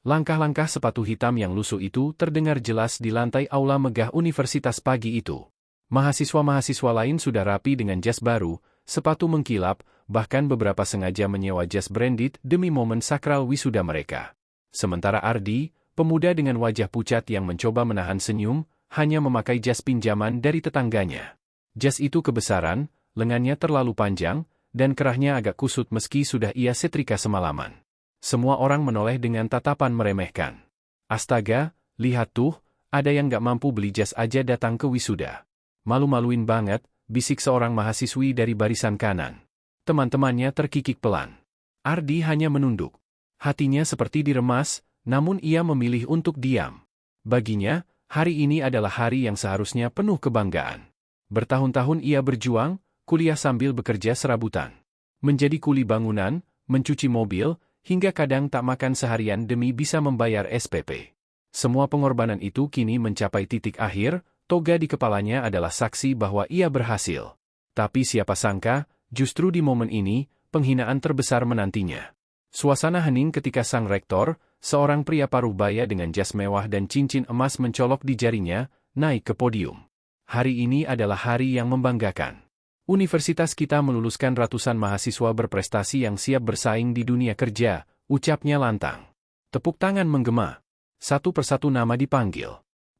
Langkah-langkah sepatu hitam yang lusuh itu terdengar jelas di lantai aula megah universitas pagi itu. Mahasiswa-mahasiswa lain sudah rapi dengan jas baru, sepatu mengkilap, bahkan beberapa sengaja menyewa jas branded demi momen sakral wisuda mereka. Sementara Ardi, pemuda dengan wajah pucat yang mencoba menahan senyum, hanya memakai jas pinjaman dari tetangganya. Jas itu kebesaran, lengannya terlalu panjang, dan kerahnya agak kusut meski sudah ia setrika semalaman. Semua orang menoleh dengan tatapan meremehkan. Astaga, lihat tuh, ada yang gak mampu beli jas aja datang ke wisuda. Malu-maluin banget, bisik seorang mahasiswi dari barisan kanan. Teman-temannya terkikik pelan. Ardi hanya menunduk. Hatinya seperti diremas, namun ia memilih untuk diam. Baginya, hari ini adalah hari yang seharusnya penuh kebanggaan. Bertahun-tahun ia berjuang, kuliah sambil bekerja serabutan. Menjadi kuli bangunan, mencuci mobil, hingga kadang tak makan seharian demi bisa membayar SPP. Semua pengorbanan itu kini mencapai titik akhir, toga di kepalanya adalah saksi bahwa ia berhasil. Tapi siapa sangka, justru di momen ini, penghinaan terbesar menantinya. Suasana hening ketika sang rektor, seorang pria paruh baya dengan jas mewah dan cincin emas mencolok di jarinya, naik ke podium. Hari ini adalah hari yang membanggakan. Universitas kita meluluskan ratusan mahasiswa berprestasi yang siap bersaing di dunia kerja, ucapnya lantang. Tepuk tangan menggema. Satu persatu nama dipanggil.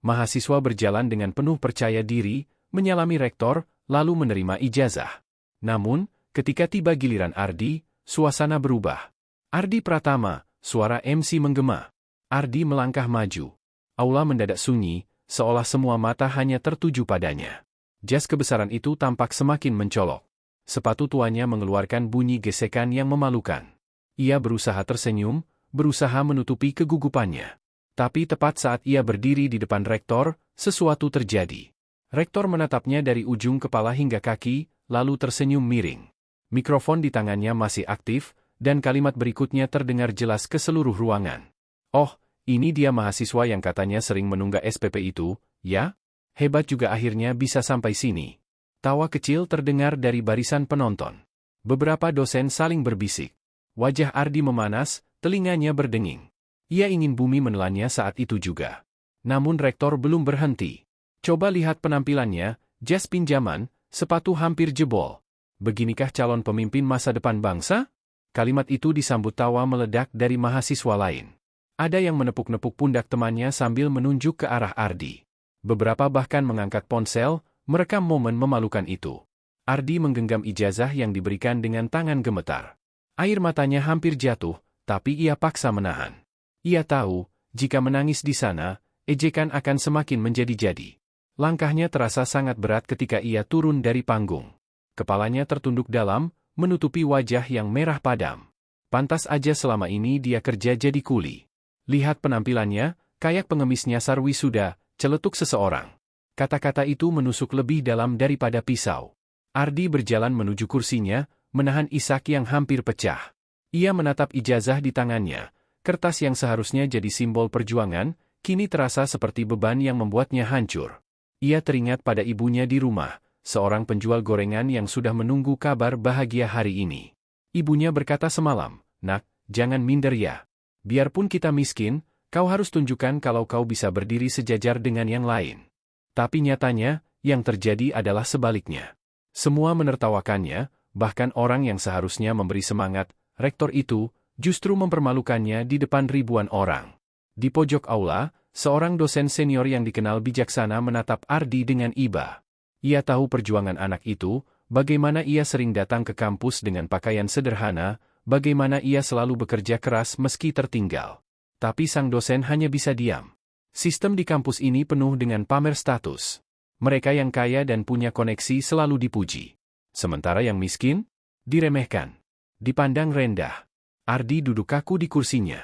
Mahasiswa berjalan dengan penuh percaya diri, menyalami rektor, lalu menerima ijazah. Namun, ketika tiba giliran Ardi, suasana berubah. Ardi Pratama, suara MC menggema. Ardi melangkah maju. Aula mendadak sunyi, seolah semua mata hanya tertuju padanya. Jas kebesaran itu tampak semakin mencolok. Sepatu tuanya mengeluarkan bunyi gesekan yang memalukan. Ia berusaha tersenyum, berusaha menutupi kegugupannya. Tapi tepat saat ia berdiri di depan rektor, sesuatu terjadi. Rektor menatapnya dari ujung kepala hingga kaki, lalu tersenyum miring. Mikrofon di tangannya masih aktif, dan kalimat berikutnya terdengar jelas ke seluruh ruangan. Oh, ini dia mahasiswa yang katanya sering menunggak SPP itu, ya? Hebat juga akhirnya bisa sampai sini. Tawa kecil terdengar dari barisan penonton. Beberapa dosen saling berbisik. Wajah Ardi memanas, telinganya berdenging. Ia ingin bumi menelannya saat itu juga. Namun rektor belum berhenti. Coba lihat penampilannya, jas pinjaman, sepatu hampir jebol. Beginikah calon pemimpin masa depan bangsa? Kalimat itu disambut tawa meledak dari mahasiswa lain. Ada yang menepuk-nepuk pundak temannya sambil menunjuk ke arah Ardi. Beberapa bahkan mengangkat ponsel, merekam momen memalukan itu. Ardi menggenggam ijazah yang diberikan dengan tangan gemetar. Air matanya hampir jatuh, tapi ia paksa menahan. Ia tahu, jika menangis di sana, ejekan akan semakin menjadi-jadi. Langkahnya terasa sangat berat ketika ia turun dari panggung. Kepalanya tertunduk dalam, menutupi wajah yang merah padam. Pantas aja selama ini dia kerja jadi kuli. Lihat penampilannya, kayak pengemis nyasar wisuda, celetuk seseorang. Kata-kata itu menusuk lebih dalam daripada pisau. Ardi berjalan menuju kursinya, menahan isak yang hampir pecah. Ia menatap ijazah di tangannya. Kertas yang seharusnya jadi simbol perjuangan, kini terasa seperti beban yang membuatnya hancur. Ia teringat pada ibunya di rumah, seorang penjual gorengan yang sudah menunggu kabar bahagia hari ini. Ibunya berkata semalam, "Nak, jangan minder ya. Biarpun kita miskin, kau harus tunjukkan kalau kau bisa berdiri sejajar dengan yang lain." Tapi nyatanya, yang terjadi adalah sebaliknya. Semua menertawakannya, bahkan orang yang seharusnya memberi semangat, rektor itu, justru mempermalukannya di depan ribuan orang. Di pojok aula, seorang dosen senior yang dikenal bijaksana menatap Ardi dengan iba. Ia tahu perjuangan anak itu, bagaimana ia sering datang ke kampus dengan pakaian sederhana, bagaimana ia selalu bekerja keras meski tertinggal. Tapi sang dosen hanya bisa diam. Sistem di kampus ini penuh dengan pamer status. Mereka yang kaya dan punya koneksi selalu dipuji. Sementara yang miskin, diremehkan. Dipandang rendah. Ardi duduk kaku di kursinya.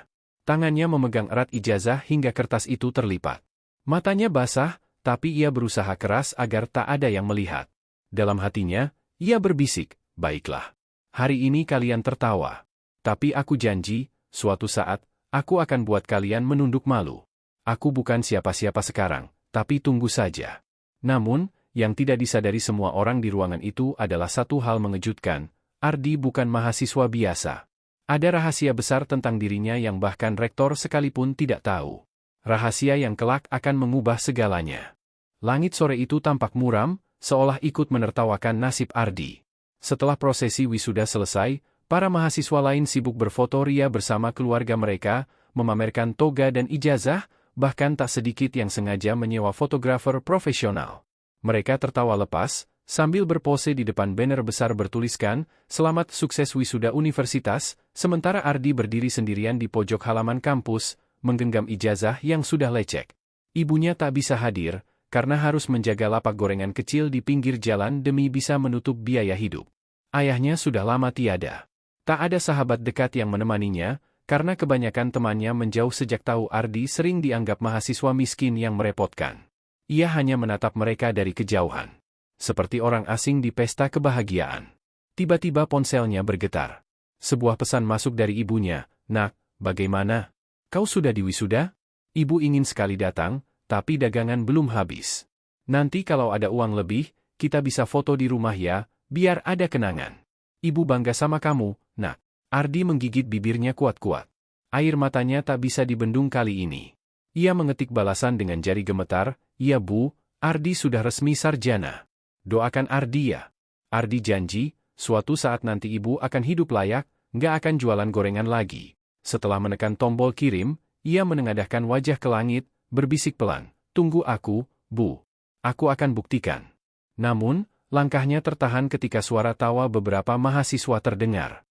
Tangannya memegang erat ijazah hingga kertas itu terlipat. Matanya basah, tapi ia berusaha keras agar tak ada yang melihat. Dalam hatinya, ia berbisik, "Baiklah. Hari ini kalian tertawa. Tapi aku janji, suatu saat, aku akan buat kalian menunduk malu. Aku bukan siapa-siapa sekarang, tapi tunggu saja." Namun, yang tidak disadari semua orang di ruangan itu adalah satu hal mengejutkan. Ardi bukan mahasiswa biasa. Ada rahasia besar tentang dirinya yang bahkan rektor sekalipun tidak tahu. Rahasia yang kelak akan mengubah segalanya. Langit sore itu tampak muram, seolah ikut menertawakan nasib Ardi. Setelah prosesi wisuda selesai, para mahasiswa lain sibuk berfoto ria bersama keluarga mereka, memamerkan toga dan ijazah, bahkan tak sedikit yang sengaja menyewa fotografer profesional. Mereka tertawa lepas, sambil berpose di depan banner besar bertuliskan, "Selamat sukses wisuda universitas," sementara Ardi berdiri sendirian di pojok halaman kampus, menggenggam ijazah yang sudah lecek. Ibunya tak bisa hadir, karena harus menjaga lapak gorengan kecil di pinggir jalan demi bisa menutup biaya hidup. Ayahnya sudah lama tiada. Tak ada sahabat dekat yang menemaninya, karena kebanyakan temannya menjauh sejak tahu Ardi sering dianggap mahasiswa miskin yang merepotkan. Ia hanya menatap mereka dari kejauhan. Seperti orang asing di pesta kebahagiaan. Tiba-tiba ponselnya bergetar. Sebuah pesan masuk dari ibunya, "Nak, bagaimana? Kau sudah diwisuda? Ibu ingin sekali datang, tapi dagangan belum habis. Nanti kalau ada uang lebih, kita bisa foto di rumah ya, biar ada kenangan. Ibu bangga sama kamu, nak." Ardi menggigit bibirnya kuat-kuat. Air matanya tak bisa dibendung kali ini. Ia mengetik balasan dengan jari gemetar, "Iya Bu, Ardi sudah resmi sarjana. Doakan Ardi ya. Ardi janji, suatu saat nanti ibu akan hidup layak, nggak akan jualan gorengan lagi." Setelah menekan tombol kirim, ia menengadahkan wajah ke langit, berbisik pelan, "Tunggu aku, Bu. Aku akan buktikan." Namun, langkahnya tertahan ketika suara tawa beberapa mahasiswa terdengar.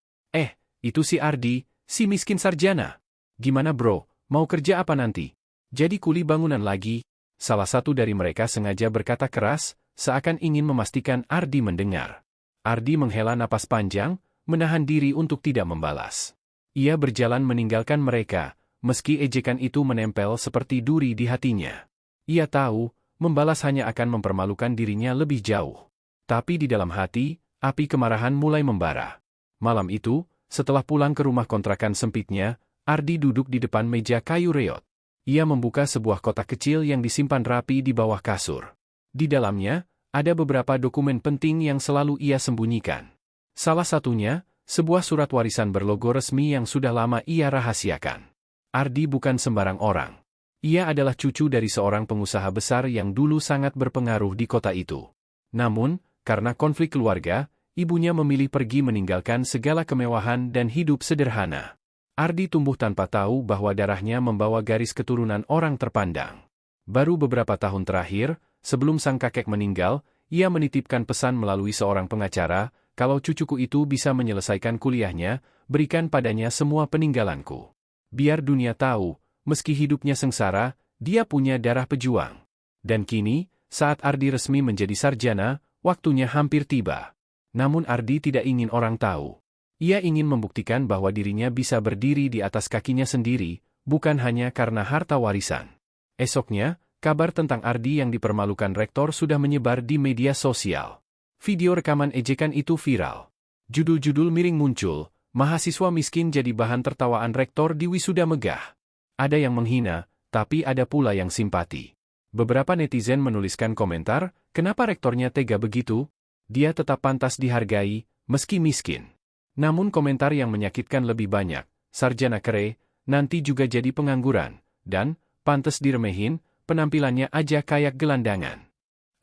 Itu si Ardi, si miskin sarjana. Gimana bro, mau kerja apa nanti? Jadi kuli bangunan lagi?" Salah satu dari mereka sengaja berkata keras, seakan ingin memastikan Ardi mendengar. Ardi menghela napas panjang, menahan diri untuk tidak membalas. Ia berjalan meninggalkan mereka, meski ejekan itu menempel seperti duri di hatinya. Ia tahu, membalas hanya akan mempermalukan dirinya lebih jauh. Tapi di dalam hati, api kemarahan mulai membara. Malam itu, setelah pulang ke rumah kontrakan sempitnya, Ardi duduk di depan meja kayu reot. Ia membuka sebuah kotak kecil yang disimpan rapi di bawah kasur. Di dalamnya, ada beberapa dokumen penting yang selalu ia sembunyikan. Salah satunya, sebuah surat warisan berlogo resmi yang sudah lama ia rahasiakan. Ardi bukan sembarang orang. Ia adalah cucu dari seorang pengusaha besar yang dulu sangat berpengaruh di kota itu. Namun, karena konflik keluarga, ibunya memilih pergi meninggalkan segala kemewahan dan hidup sederhana. Ardi tumbuh tanpa tahu bahwa darahnya membawa garis keturunan orang terpandang. Baru beberapa tahun terakhir, sebelum sang kakek meninggal, ia menitipkan pesan melalui seorang pengacara, "Kalau cucuku itu bisa menyelesaikan kuliahnya, berikan padanya semua peninggalanku. Biar dunia tahu, meski hidupnya sengsara, dia punya darah pejuang." Dan kini, saat Ardi resmi menjadi sarjana, waktunya hampir tiba. Namun Ardi tidak ingin orang tahu. Ia ingin membuktikan bahwa dirinya bisa berdiri di atas kakinya sendiri, bukan hanya karena harta warisan. Esoknya, kabar tentang Ardi yang dipermalukan rektor sudah menyebar di media sosial. Video rekaman ejekan itu viral. Judul-judul miring muncul, "Mahasiswa miskin jadi bahan tertawaan rektor di wisuda megah." Ada yang menghina, tapi ada pula yang simpati. Beberapa netizen menuliskan komentar, "Kenapa rektornya tega begitu? Dia tetap pantas dihargai, meski miskin." Namun komentar yang menyakitkan lebih banyak, "Sarjana kere, nanti juga jadi pengangguran," dan "Pantes diremehin, penampilannya aja kayak gelandangan."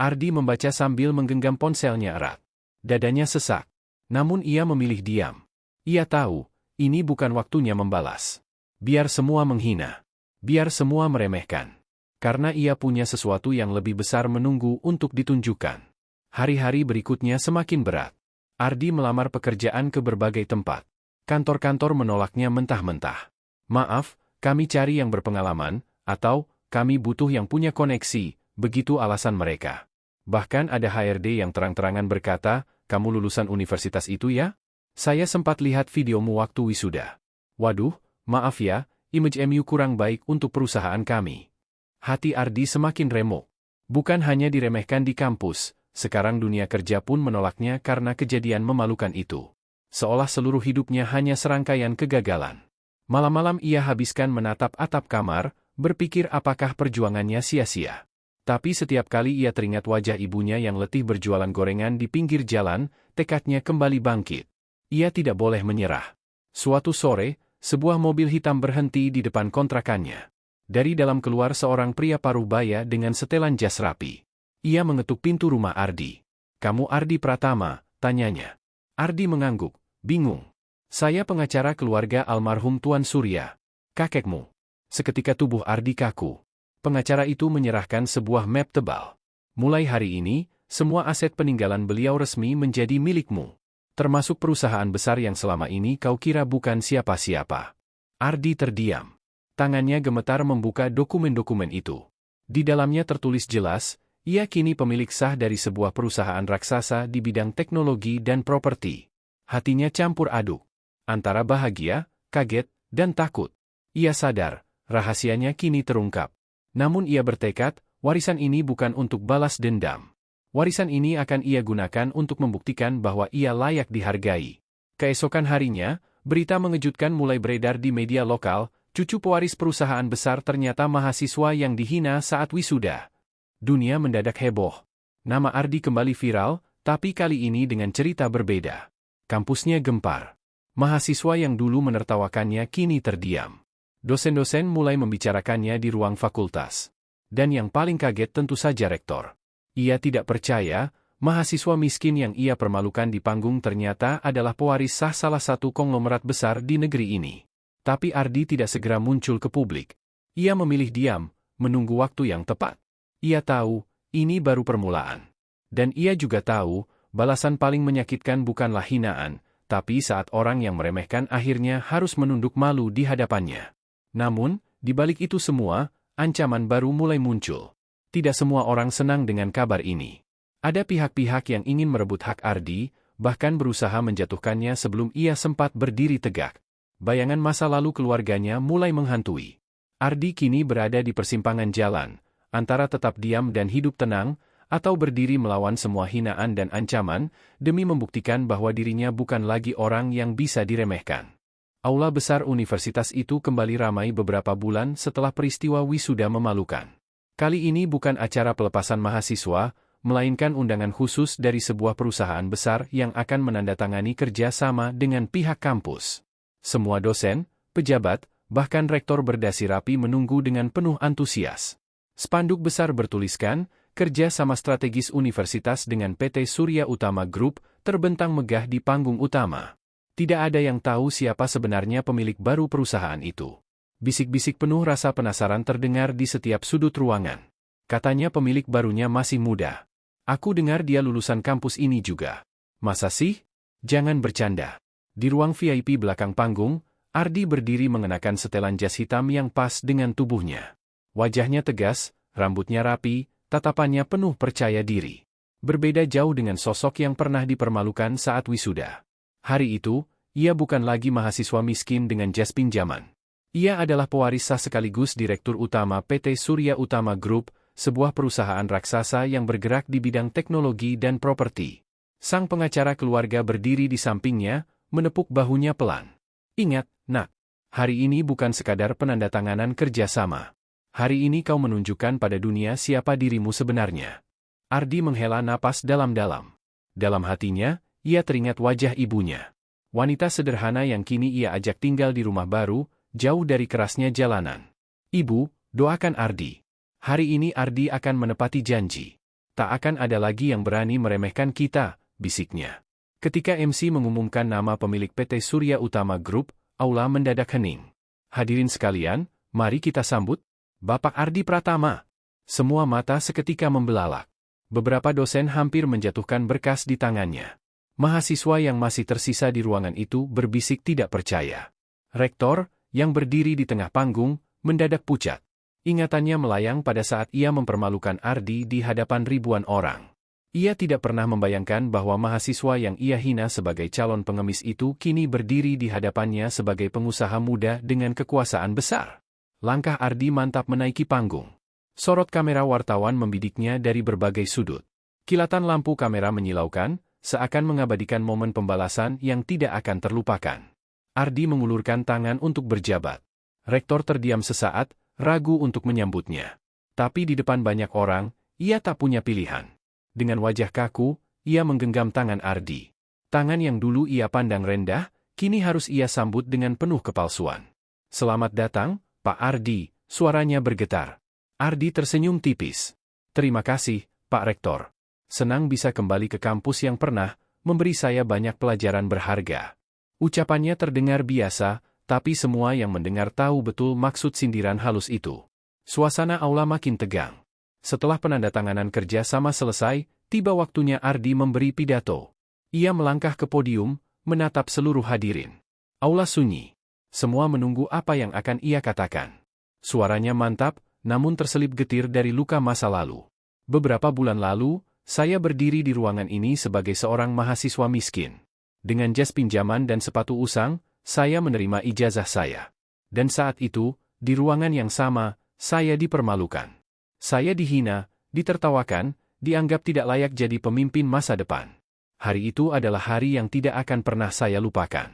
Ardi membaca sambil menggenggam ponselnya erat. Dadanya sesak. Namun ia memilih diam. Ia tahu, ini bukan waktunya membalas. Biar semua menghina. Biar semua meremehkan. Karena ia punya sesuatu yang lebih besar menunggu untuk ditunjukkan. Hari-hari berikutnya semakin berat. Ardi melamar pekerjaan ke berbagai tempat. Kantor-kantor menolaknya mentah-mentah. "Maaf, kami cari yang berpengalaman," atau "Kami butuh yang punya koneksi," begitu alasan mereka. Bahkan ada HRD yang terang-terangan berkata, "Kamu lulusan universitas itu ya? Saya sempat lihat videomu waktu wisuda." Waduh, maaf ya, image MU kurang baik untuk perusahaan kami. Hati Ardi semakin remuk. Bukan hanya diremehkan di kampus, sekarang dunia kerja pun menolaknya karena kejadian memalukan itu. Seolah seluruh hidupnya hanya serangkaian kegagalan. Malam-malam ia habiskan menatap atap kamar, berpikir apakah perjuangannya sia-sia. Tapi setiap kali ia teringat wajah ibunya yang letih berjualan gorengan di pinggir jalan, tekadnya kembali bangkit. Ia tidak boleh menyerah. Suatu sore, sebuah mobil hitam berhenti di depan kontrakannya. Dari dalam keluar seorang pria parubaya dengan setelan jas rapi. Ia mengetuk pintu rumah Ardi. "Kamu Ardi Pratama?" tanyanya. Ardi mengangguk, bingung. "Saya pengacara keluarga almarhum Tuan Surya. Kakekmu." Seketika tubuh Ardi kaku. Pengacara itu menyerahkan sebuah map tebal. "Mulai hari ini, semua aset peninggalan beliau resmi menjadi milikmu. Termasuk perusahaan besar yang selama ini kau kira bukan siapa-siapa." Ardi terdiam. Tangannya gemetar membuka dokumen-dokumen itu. Di dalamnya tertulis jelas, ia kini pemilik sah dari sebuah perusahaan raksasa di bidang teknologi dan properti. Hatinya campur aduk. Antara bahagia, kaget, dan takut. Ia sadar, rahasianya kini terungkap. Namun ia bertekad, warisan ini bukan untuk balas dendam. Warisan ini akan ia gunakan untuk membuktikan bahwa ia layak dihargai. Keesokan harinya, berita mengejutkan mulai beredar di media lokal, cucu pewaris perusahaan besar ternyata mahasiswa yang dihina saat wisuda. Dunia mendadak heboh. Nama Ardi kembali viral, tapi kali ini dengan cerita berbeda. Kampusnya gempar. Mahasiswa yang dulu menertawakannya kini terdiam. Dosen-dosen mulai membicarakannya di ruang fakultas. Dan yang paling kaget tentu saja rektor. Ia tidak percaya, mahasiswa miskin yang ia permalukan di panggung ternyata adalah pewaris sah salah satu konglomerat besar di negeri ini. Tapi Ardi tidak segera muncul ke publik. Ia memilih diam, menunggu waktu yang tepat. Ia tahu, ini baru permulaan. Dan ia juga tahu, balasan paling menyakitkan bukanlah hinaan, tapi saat orang yang meremehkan akhirnya harus menunduk malu di hadapannya. Namun, di balik itu semua, ancaman baru mulai muncul. Tidak semua orang senang dengan kabar ini. Ada pihak-pihak yang ingin merebut hak Ardi, bahkan berusaha menjatuhkannya sebelum ia sempat berdiri tegak. Bayangan masa lalu keluarganya mulai menghantui. Ardi kini berada di persimpangan jalan, antara tetap diam dan hidup tenang, atau berdiri melawan semua hinaan dan ancaman, demi membuktikan bahwa dirinya bukan lagi orang yang bisa diremehkan. Aula besar universitas itu kembali ramai beberapa bulan setelah peristiwa wisuda memalukan. Kali ini bukan acara pelepasan mahasiswa, melainkan undangan khusus dari sebuah perusahaan besar yang akan menandatangani kerja sama dengan pihak kampus. Semua dosen, pejabat, bahkan rektor berdasi rapi menunggu dengan penuh antusias. Spanduk besar bertuliskan, "Kerja sama strategis universitas dengan PT Surya Utama Group," terbentang megah di panggung utama. Tidak ada yang tahu siapa sebenarnya pemilik baru perusahaan itu. Bisik-bisik penuh rasa penasaran terdengar di setiap sudut ruangan. Katanya pemilik barunya masih muda. "Aku dengar dia lulusan kampus ini juga." "Masa sih? Jangan bercanda." Di ruang VIP belakang panggung, Ardi berdiri mengenakan setelan jas hitam yang pas dengan tubuhnya. Wajahnya tegas, rambutnya rapi, tatapannya penuh percaya diri. Berbeda jauh dengan sosok yang pernah dipermalukan saat wisuda. Hari itu, ia bukan lagi mahasiswa miskin dengan jas pinjaman. Ia adalah pewaris sah sekaligus direktur utama PT Surya Utama Group, sebuah perusahaan raksasa yang bergerak di bidang teknologi dan properti. Sang pengacara keluarga berdiri di sampingnya, menepuk bahunya pelan. "Ingat, nak, hari ini bukan sekadar penandatanganan kerjasama. Hari ini kau menunjukkan pada dunia siapa dirimu sebenarnya." Ardi menghela napas dalam-dalam. Dalam hatinya, ia teringat wajah ibunya. Wanita sederhana yang kini ia ajak tinggal di rumah baru, jauh dari kerasnya jalanan. "Ibu, doakan Ardi. Hari ini Ardi akan menepati janji. Tak akan ada lagi yang berani meremehkan kita," bisiknya. Ketika MC mengumumkan nama pemilik PT Surya Utama Group, aula mendadak hening. "Hadirin sekalian, mari kita sambut Bapak Ardi Pratama." Semua mata seketika membelalak. Beberapa dosen hampir menjatuhkan berkas di tangannya. Mahasiswa yang masih tersisa di ruangan itu berbisik tidak percaya. Rektor, yang berdiri di tengah panggung, mendadak pucat. Ingatannya melayang pada saat ia mempermalukan Ardi di hadapan ribuan orang. Ia tidak pernah membayangkan bahwa mahasiswa yang ia hina sebagai calon pengemis itu kini berdiri di hadapannya sebagai pengusaha muda dengan kekuasaan besar. Langkah Ardi mantap menaiki panggung. Sorot kamera wartawan membidiknya dari berbagai sudut. Kilatan lampu kamera menyilaukan, seakan mengabadikan momen pembalasan yang tidak akan terlupakan. Ardi mengulurkan tangan untuk berjabat. Rektor terdiam sesaat, ragu untuk menyambutnya. Tapi di depan banyak orang, ia tak punya pilihan. Dengan wajah kaku, ia menggenggam tangan Ardi. Tangan yang dulu ia pandang rendah, kini harus ia sambut dengan penuh kepalsuan. "Selamat datang, Pak Ardi," suaranya bergetar. Ardi tersenyum tipis. "Terima kasih, Pak Rektor. Senang bisa kembali ke kampus yang pernah memberi saya banyak pelajaran berharga." Ucapannya terdengar biasa, tapi semua yang mendengar tahu betul maksud sindiran halus itu. Suasana aula makin tegang. Setelah penandatanganan kerja sama selesai, tiba waktunya Ardi memberi pidato. Ia melangkah ke podium, menatap seluruh hadirin. Aula sunyi. Semua menunggu apa yang akan ia katakan. Suaranya mantap, namun terselip getir dari luka masa lalu. "Beberapa bulan lalu, saya berdiri di ruangan ini sebagai seorang mahasiswa miskin. Dengan jas pinjaman dan sepatu usang, saya menerima ijazah saya. Dan saat itu, di ruangan yang sama, saya dipermalukan. Saya dihina, ditertawakan, dianggap tidak layak jadi pemimpin masa depan. Hari itu adalah hari yang tidak akan pernah saya lupakan."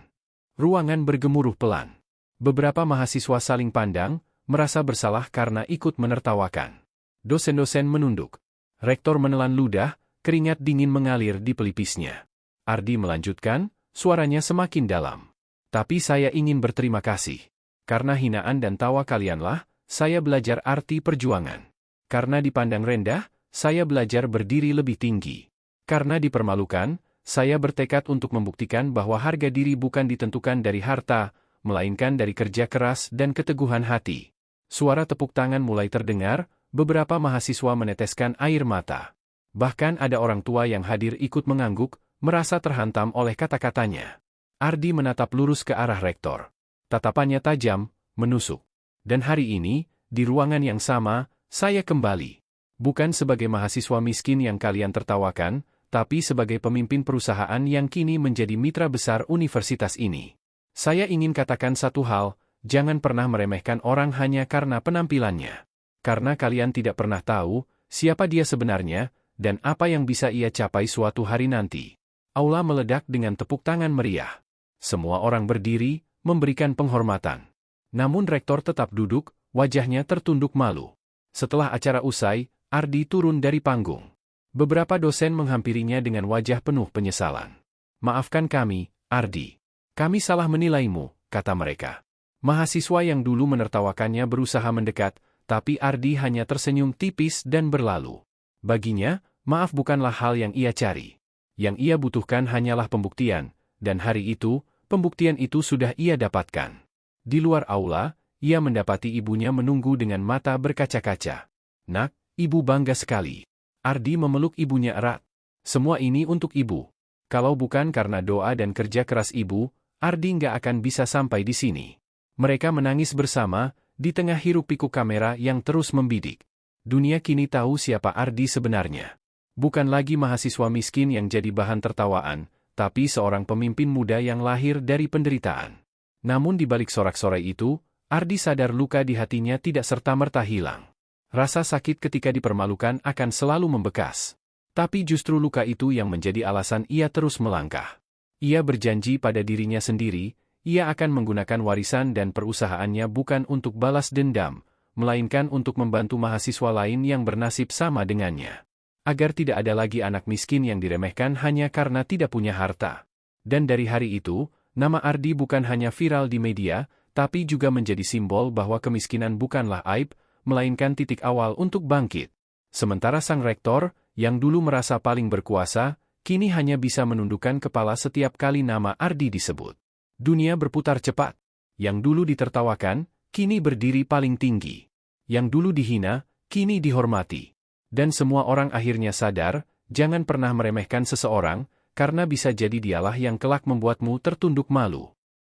Ruangan bergemuruh pelan. Beberapa mahasiswa saling pandang, merasa bersalah karena ikut menertawakan. Dosen-dosen menunduk. Rektor menelan ludah, keringat dingin mengalir di pelipisnya. Ardi melanjutkan, suaranya semakin dalam. "Tapi saya ingin berterima kasih. Karena hinaan dan tawa kalianlah, saya belajar arti perjuangan. Karena dipandang rendah, saya belajar berdiri lebih tinggi. Karena dipermalukan, saya bertekad untuk membuktikan bahwa harga diri bukan ditentukan dari harta, melainkan dari kerja keras dan keteguhan hati." Suara tepuk tangan mulai terdengar, beberapa mahasiswa meneteskan air mata. Bahkan ada orang tua yang hadir ikut mengangguk, merasa terhantam oleh kata-katanya. Ardi menatap lurus ke arah rektor. Tatapannya tajam, menusuk. "Dan hari ini, di ruangan yang sama, saya kembali. Bukan sebagai mahasiswa miskin yang kalian tertawakan, tapi sebagai pemimpin perusahaan yang kini menjadi mitra besar universitas ini. Saya ingin katakan satu hal, jangan pernah meremehkan orang hanya karena penampilannya. Karena kalian tidak pernah tahu siapa dia sebenarnya, dan apa yang bisa ia capai suatu hari nanti." Aula meledak dengan tepuk tangan meriah. Semua orang berdiri, memberikan penghormatan. Namun rektor tetap duduk, wajahnya tertunduk malu. Setelah acara usai, Ardi turun dari panggung. Beberapa dosen menghampirinya dengan wajah penuh penyesalan. "Maafkan kami, Ardi. Kami salah menilaimu," kata mereka. Mahasiswa yang dulu menertawakannya berusaha mendekat, tapi Ardi hanya tersenyum tipis dan berlalu. Baginya, maaf bukanlah hal yang ia cari. Yang ia butuhkan hanyalah pembuktian, dan hari itu, pembuktian itu sudah ia dapatkan. Di luar aula, ia mendapati ibunya menunggu dengan mata berkaca-kaca. "Nak, ibu bangga sekali." Ardi memeluk ibunya erat. "Semua ini untuk ibu. Kalau bukan karena doa dan kerja keras ibu, Ardi nggak akan bisa sampai di sini." Mereka menangis bersama, di tengah hiruk-pikuk kamera yang terus membidik. Dunia kini tahu siapa Ardi sebenarnya. Bukan lagi mahasiswa miskin yang jadi bahan tertawaan, tapi seorang pemimpin muda yang lahir dari penderitaan. Namun di balik sorak-sorai itu, Ardi sadar luka di hatinya tidak serta-merta hilang. Rasa sakit ketika dipermalukan akan selalu membekas. Tapi justru luka itu yang menjadi alasan ia terus melangkah. Ia berjanji pada dirinya sendiri, ia akan menggunakan warisan dan perusahaannya bukan untuk balas dendam, melainkan untuk membantu mahasiswa lain yang bernasib sama dengannya. Agar tidak ada lagi anak miskin yang diremehkan hanya karena tidak punya harta. Dan dari hari itu, nama Ardi bukan hanya viral di media, tapi juga menjadi simbol bahwa kemiskinan bukanlah aib, melainkan titik awal untuk bangkit. Sementara sang rektor, yang dulu merasa paling berkuasa, kini hanya bisa menundukkan kepala setiap kali nama Ardi disebut. Dunia berputar cepat. Yang dulu ditertawakan, kini berdiri paling tinggi. Yang dulu dihina, kini dihormati. Dan semua orang akhirnya sadar, jangan pernah meremehkan seseorang, karena bisa jadi dialah yang kelak membuatmu tertunduk malu.